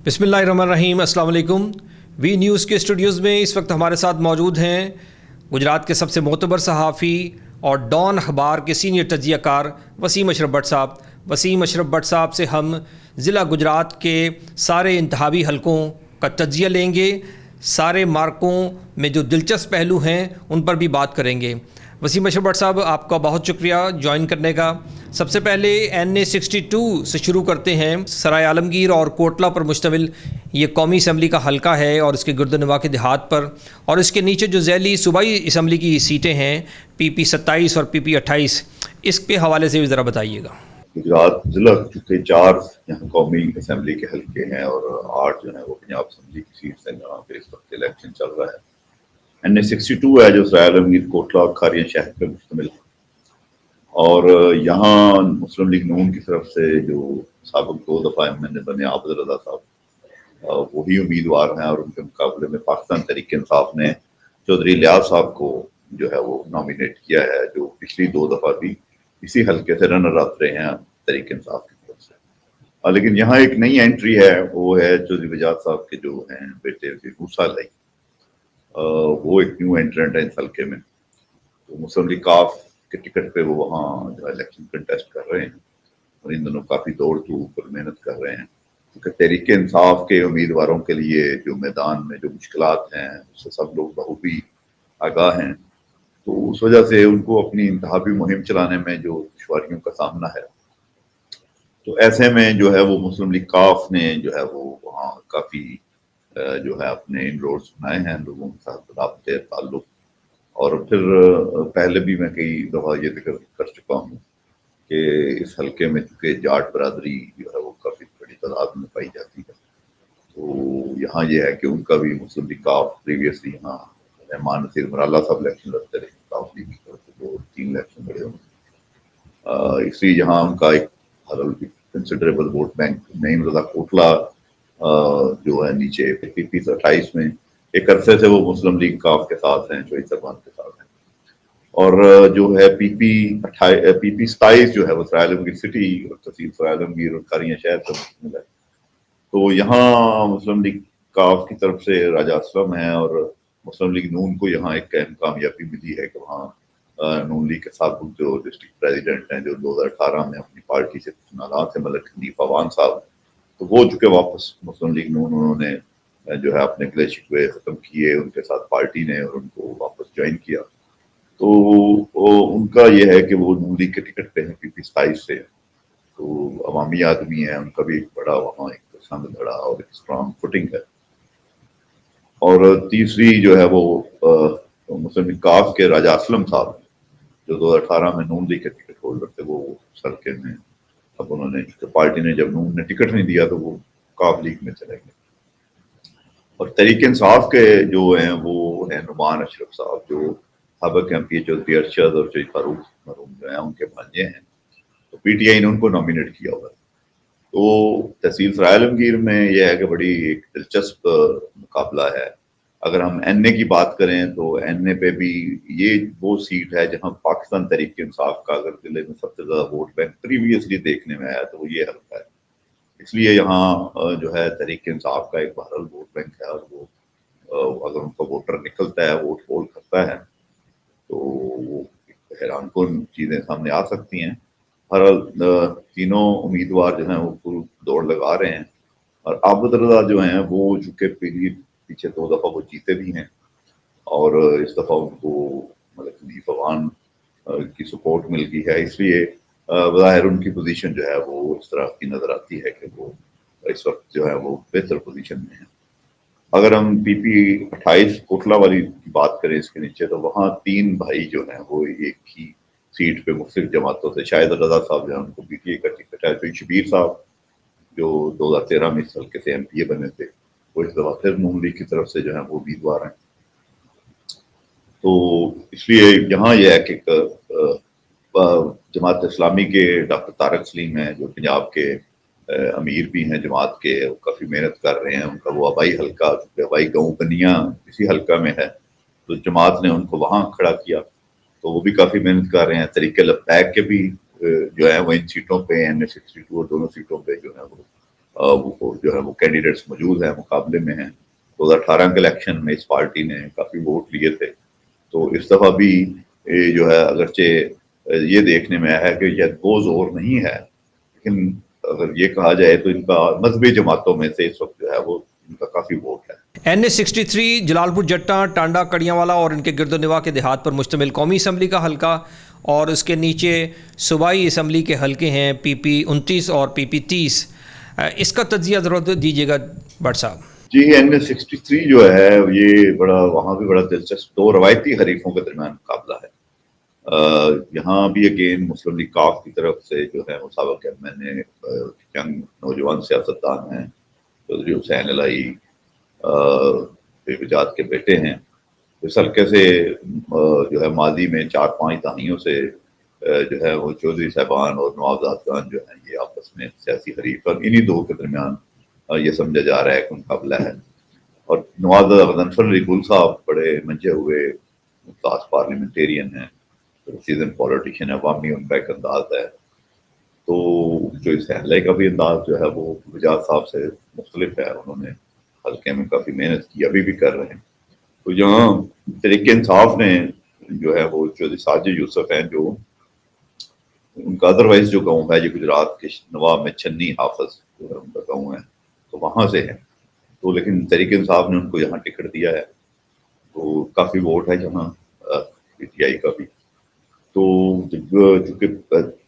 بسم اللہ الرحمن الرحیم۔ السلام علیکم۔ وی نیوز کے اسٹوڈیوز میں اس وقت ہمارے ساتھ موجود ہیں گجرات کے سب سے معتبر صحافی اور ڈان اخبار کے سینئر تجزیہ کار وسیم اشرف بٹ صاحب۔ وسیم اشرف بٹ صاحب سے ہم ضلع گجرات کے سارے انتخابی حلقوں کا تجزیہ لیں گے، سارے مارکوں میں جو دلچسپ پہلو ہیں ان پر بھی بات کریں گے۔ وسیم اشرف بٹ صاحب، آپ کا بہت شکریہ جوائن کرنے کا۔ سب سے پہلے NA62 سے شروع کرتے ہیں۔ سرائے عالمگیر اور کوٹلہ پر مشتمل یہ قومی اسمبلی کا حلقہ ہے اور اس کے گرد و نواح کے دیہات پر، اور اس کے نیچے جو ذیلی صوبائی اسمبلی کی سیٹیں ہیں PP 27 اور PP 28، اس کے حوالے سے بھی ذرا بتائیے گا۔ گجرات ضلع کے 4 یہاں قومی اسمبلی کے حلقے ہیں اور 8 جو ہیں وہ پنجاب اسمبلی کی سیٹس ہیں جہاں پہ اس وقت الیکشن چل رہا ہے۔ NA62 ہے جو سرائے عالمگیر، کوٹلہ اور کھاریا شہر پہ مشتمل ہے، اور یہاں مسلم لیگ نون کی طرف سے جو سابق 2 دفعہ MNA بنے عابد رضا صاحب، وہی امیدوار ہیں، اور ان کے مقابلے میں پاکستان تحریک انصاف نے چودھری لیاز صاحب کو جو ہے وہ نامینیٹ کیا ہے، جو پچھلی 2 دفعہ بھی اسی حلقے سے رنر اپ رہے ہیں تحریک انصاف کی طرف سے۔ لیکن یہاں ایک نئی انٹری ہے، وہ ہے چودھری وجاد صاحب کے جو ہیں بیٹے موسیٰ علی، وہ ایک نیو انٹرنٹ ہے اس حلقے میں۔ تو مسلم لیگ کاف کے ٹکٹ پہ وہ وہاں جو الیکشن کنٹیسٹ کر رہے ہیں، اور ان دنوں کافی دوڑ دھوپ پر محنت کر رہے ہیں، کیونکہ تحریک انصاف کے امیدواروں کے لیے جو میدان میں جو مشکلات ہیں اس سے سب لوگ بخوبی آگاہ ہیں، تو اس وجہ سے ان کو اپنی انتخابی مہم چلانے میں جو دشواریوں کا سامنا ہے، تو ایسے میں جو ہے وہ مسلم لیگ کاف نے جو ہے وہ وہاں کافی جو ہے اپنے ان روڈز بنائے ہیں لوگوں کے ساتھ رابطے تعلق۔ اور پھر پہلے بھی میں کئی دفعہ یہ ذکر کر چکا ہوں کہ اس حلقے میں چونکہ جاٹ برادری جو ہے وہ کافی بڑی تعداد میں پائی جاتی ہے، تو یہاں یہ ہے کہ ان کا بھی مسلم لیگ کاف پریویسلی یہاں رحمان نصیر مرالہ صاحب الیکشن لڑتے رہے، کاف لیگ کی طرف سے 2-3 الیکشن لڑے انہوں نے، اس لیے یہاں ان کا ایک کنسیڈریبل ووٹ بینک۔ نعیم رضا کوٹلہ جو ہے نیچے PP 28 میں ایک عرصے سے وہ مسلم لیگ کاف کے ساتھ ہیں، شہید صاحبان کے ساتھ ہیں، اور جو ہے PP 27 جو ہے وہ سرائے عالمگیر سٹی اور تحصیل سرائے عالمگیر اور کھاریا شہر سے مشتمل ہے۔ تو یہاں مسلم لیگ کاف کی طرف سے راجہ اسلم ہے، اور مسلم لیگ نون کو یہاں ایک اہم کامیابی ملی ہے کہ وہاں نون لیگ کے سابق جو ڈسٹرکٹ پریزیڈنٹ ہیں جو 2018 میں اپنی پارٹی سے ناراض تھے، ملک حنیف عوان صاحب، تو وہ چونکہ واپس مسلم لیگ نون انہوں نے جو ہے اپنے گلے شکوے ختم کیے ان کے ساتھ پارٹی نے، اور ان کو واپس جوائن کیا، تو ان کا یہ ہے کہ وہ نون لیگ کے ٹکٹ پہ ہیں PP 27 سے، تو عوامی آدمی ہیں، ان کا بھی ایک بڑا وہاں ایک سنگ دھڑا اور ایک اسٹرانگ فوٹنگ ہے۔ اور تیسری جو ہے وہ مسلم لیگ کاف کے راجہ اسلم صاحب جو 2018 میں نون لیگ کے ٹکٹ ہولڈر تھے، وہ حلقے میں اب انہوں نے پارٹی نے جب نون نے ٹکٹ نہیں دیا تو وہ کاف لیگ میں چلے گئے۔ اور تحریک انصاف کے جو ہیں وہ ہیں نعمان اشرف صاحب جو سابق MP چودھری ارشد اور چودھری فاروق مرحوم جو ہیں ان کے بھانجے ہیں، تو PTI نے ان کو نامینیٹ کیا ہوا ہے۔ تو تحصیل سرائے عالمگیر میں یہ ہے کہ بڑی ایک دلچسپ مقابلہ ہے۔ اگر ہم NA کی بات کریں تو NA پہ بھی یہ وہ سیٹ ہے جہاں پاکستان تحریک انصاف کا اگر ضلع میں سب سے زیادہ ووٹ بینک پریویسلی دیکھنے میں آیا تو وہ یہ حلقہ ہے، اس لیے یہاں جو ہے تحریک انصاف کا ایک بہرحال ووٹ بینک ہے، اور وہ اگر ان کا ووٹر نکلتا ہے، ووٹ پول کرتا ہے، تو وہ حیران کن چیزیں سامنے آ سکتی ہیں۔ بہرحال تینوں امیدوار جو ہیں وہ پور دوڑ لگا رہے ہیں، اور عابد رضا جو ہیں وہ چونکہ پیچھے 2 دفعہ وہ جیتے بھی ہیں، اور اس دفعہ ان کو ملک حنیف عوان کی سپورٹ مل گئی ہے، اس لیے بظاہر ان کی پوزیشن جو ہے وہ اس طرح کی نظر آتی ہے کہ وہ اس وقت جو ہے وہ بہتر پوزیشن میں ہے۔ اگر ہم PP 28 کوٹلہ والی کی بات کریں اس کے نیچے، تو وہاں 3 بھائی جو ہیں وہ ایک ہی سیٹ پہ مختلف جماعتوں سے، شاہد رضا صاحب جو ہیں ان کو PTI کا ٹکٹ ہے، تو شبیر صاحب جو 2013 میں اس حلقے سے MPA بنے تھے، وہ اس دفعہ پھر نون لیگ کی طرف سے جو ہیں وہ امیدوار ہیں۔ تو اس لیے یہاں یہ ہے کہ جماعت اسلامی کے ڈاکٹر طارق سلیم ہیں جو پنجاب کے امیر بھی ہیں جماعت کے، وہ کافی محنت کر رہے ہیں، ان کا وہ آبائی حلقہ آبائی گاؤں بنیا اسی حلقہ میں ہے، تو جماعت نے ان کو وہاں کھڑا کیا، تو وہ بھی کافی محنت کر رہے ہیں۔ طریق لبیک کے بھی جو ہے وہ ان سیٹوں پہ NA62 اور دونوں سیٹوں پہ جو ہے وہ وہ جو ہے وہ کینڈیڈیٹس موجود ہیں، مقابلے میں ہیں۔ 2018 کے الیکشن میں اس پارٹی نے کافی ووٹ لیے تھے، تو اس دفعہ بھی جو ہے اگرچہ یہ دیکھنے میں آیا ہے کہ یہ وہ زور نہیں ہے، لیکن اگر یہ کہا جائے تو ان کا مذہبی جماعتوں میں سے اس وقت جو ہے وہ ان کا کافی ووٹ ہے۔ NA63 جلال پور جٹا، ٹانڈا، کڑیاں والا اور ان کے گرد و نواح کے دیہات پر مشتمل قومی اسمبلی کا حلقہ، اور اس کے نیچے صوبائی اسمبلی کے حلقے ہیں PP 29 اور PP 30۔ اس کا تجزیہ ضرورت دیجیے گا بٹ صاحب۔ جی NA63 جو ہے یہ وہاں بھی بڑا دلچسپ دو روایتی حریفوں کے درمیان مقابلہ ہے۔ یہاں بھی اگین مسلم لیگ کاف کی طرف سے جو ہے مسابقہ میں نے ینگ نوجوان سیاستدان ہیں چودھری حسین الہی وجاد کے بیٹے ہیں، اس حلقے سے جو ہے ماضی میں 4-5 دہائیوں سے جو ہے وہ چودھری صاحبان اور نوابزادگان جو ہیں یہ آپس میں سیاسی حریف، اور انہی دو کے درمیان یہ سمجھا جا رہا ہے کہ مقابلہ ہے۔ اور نوابزادہ غضنفر علی گل صاحب بڑے منجے ہوئے ممتاز پارلیمنٹیرین ہیں، سیزن پولیٹیشین ہے، عوامی ان کا ایک انداز ہے، تو جو اس حملے کا بھی انداز جو ہے وہ وجاد صاحب سے مختلف ہے۔ انہوں نے حلقے میں کافی محنت کی، ابھی بھی کر رہے ہیں۔ تو یہاں تحریک انصاف نے جو ہے وہ چودھری ساجد یوسف ہیں، جو ان کا ادروائز جو گاؤں ہے یہ گجرات کے نواب میں چھنی حافظ جو ہے ان کا گاؤں ہے، تو وہاں سے ہے، تو لیکن تحریک انصاف نے ان کو یہاں ٹکٹ دیا ہے، تو کافی ووٹ ہے یہاں PTI کا بھی۔ تو چونکہ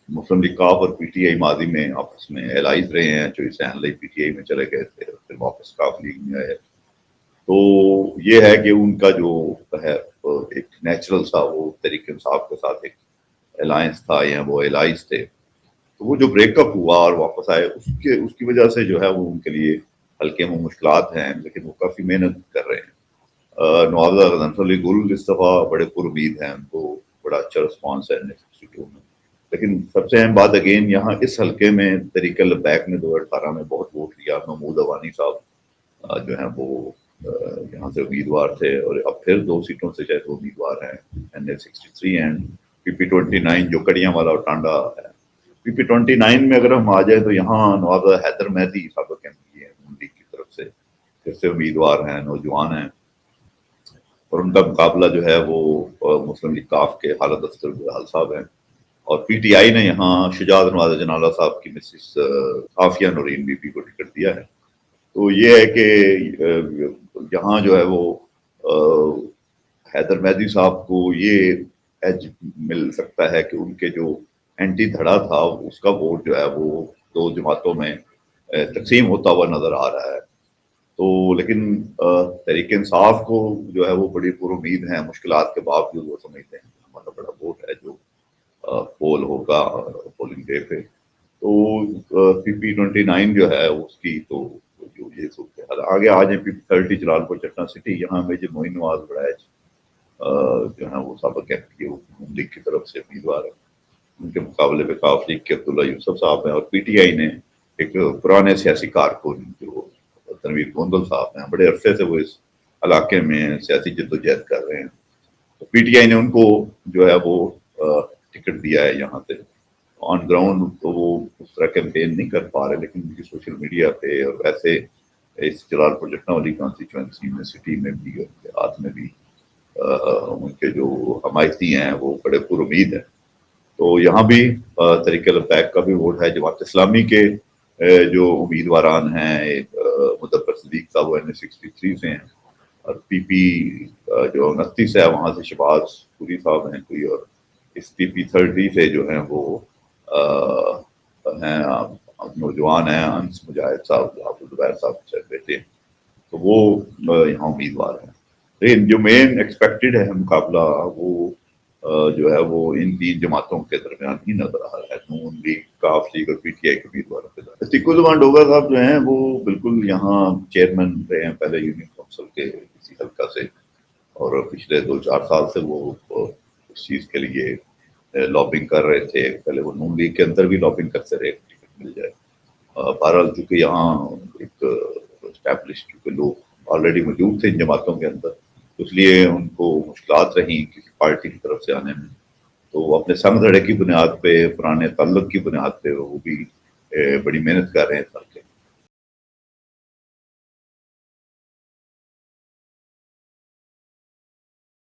مسلم لیگ کاف اور PTI ماضی میں آپس میں الائز رہے ہیں، جو حسین علی PTI میں چلے گئے تھے، پھر واپس کاف لیگ میں آئے، تو یہ ہے کہ ان کا جو ہے ایک نیچرل سا وہ تحریک انصاف کے ساتھ ایک الائنس تھا یا وہ الائز تھے، تو وہ جو بریک اپ ہوا اور واپس آئے اس کی وجہ سے جو ہے وہ ان کے لیے حلقے میں مشکلات ہیں، لیکن وہ کافی محنت کر رہے ہیں۔ نوابزادہ غضنفر علی گل اس دفعہ بڑے پر امید ہیں، ان کو بڑا اچھا رسپانس ہے NA62 میں، لیکن سب سے اہم بات اگین یہاں اس حلقے میں تحریک لبیک نے 2018 میں بہت ووٹ لیا۔ محمود اوانی صاحب جو ہیں وہ یہاں سے امیدوار تھے، اور اب پھر 2 سیٹوں سے شاید وہ امیدوار ہیں، NA63 اینڈ PP 29 جو کڑیاں والا اور ٹانڈا ہے۔ PP 29 میں اگر ہم آ جائیں تو یہاں نوابزادہ حیدر مہدی سابق MP ہیں نون لیگ کی طرف سے، پھر سے امیدوار ہیں، نوجوان ہیں، اور ان کا مقابلہ جو ہے وہ مسلم لیگ کاف کے حالت اصغر بلال صاحب ہیں، اور PTI نے یہاں شجاعت نواز جنالہ صاحب کی مسز عافیہ نورین بی کو ٹکٹ دیا ہے۔ تو یہ ہے کہ یہاں جو ہے وہ حیدر مہدی صاحب کو یہ ایج مل سکتا ہے کہ ان کے جو اینٹی دھڑا تھا اس کا ووٹ جو ہے وہ 2 جماعتوں میں تقسیم ہوتا ہوا نظر آ رہا ہے، تو لیکن تحریک انصاف کو جو ہے وہ بڑی پر امید ہیں، مشکلات کے باوجود وہ سمجھتے ہیں ہمارا بڑا ووٹ ہے جو پول ہوگا پولنگ ڈے پہ۔ تو PP 29 جو ہے اس کی تو جو یہ صورتحال آگے آ جائیں PP 30 جلال پور چٹنا سٹی، یہاں میں جو معین نواز بڑائچ جو ہے وہ سابق MP نون لیگ کی طرف سے امیدوار ہے، ان کے مقابلے پہ کاف لیگ کے عبداللہ یوسف صاحب ہیں، اور PTI نے ایک پرانے سیاسی کارکن جو تنویر گوندل صاحب ہیں، بڑے عرصے سے وہ اس علاقے میں سیاسی جدوجہد کر رہے ہیں، تو PTI نے ان کو جو ہے وہ ٹکٹ دیا ہے یہاں سے۔ آن گراؤنڈ تو وہ اس طرح کیمپین نہیں کر پا رہے، لیکن ان کی سوشل میڈیا پہ اور ویسے اس جلال پور جٹنا والی کانسٹیچوئنسی میں سٹی میں بھی اور دیہات میں بھی ان کے جو حمایتی ہیں وہ بڑے پر امید ہیں۔ تو یہاں بھی تحریک لبیک کا بھی ووٹ ہے، جماعت اسلامی کے جو امیدواران ہیں، ایک مدبر صدیق صاحب وہ NA63 سے ہیں، اور PP جو 29 ہے وہاں سے شہباز پوری صاحب ہیں کوئی، اور اس PP 30 سے جو ہیں وہ ہیں نوجوان ہیں انس مجاہد صاحب، حافظ زبیر صاحب سے بیٹے، تو وہ یہاں امیدوار ہیں۔ لیکن جو مین ایکسپیکٹڈ ہے مقابلہ وہ جو ہے وہ ان 3 جماعتوں کے درمیان ہی نظر آ رہا ہے، نون لیگ، کاف لیگ اور PTI کے امیدواروں کے درمیان۔ اتیق الزمان ڈوگا صاحب جو ہیں وہ بالکل یہاں چیئرمین رہے ہیں پہلے یونین کونسل کے اسی حلقہ سے، اور پچھلے 2-4 سال سے وہ اس چیز کے لیے لابنگ کر رہے تھے، پہلے وہ نون لیگ کے اندر بھی لابنگ کرتے رہے ٹکٹ مل جائے۔ بہرحال چونکہ یہاں ایک اسٹیبلش کیونکہ لوگ آلریڈی موجود تھے ان جماعتوں کے اندر، اس لیے ان کو مشکلات رہیں کسی پارٹی کی طرف سے آنے میں، تو وہ اپنے سنگ دھڑے کی بنیاد پہ، پرانے تعلق کی بنیاد پہ وہ بھی بڑی محنت کر رہے ہیں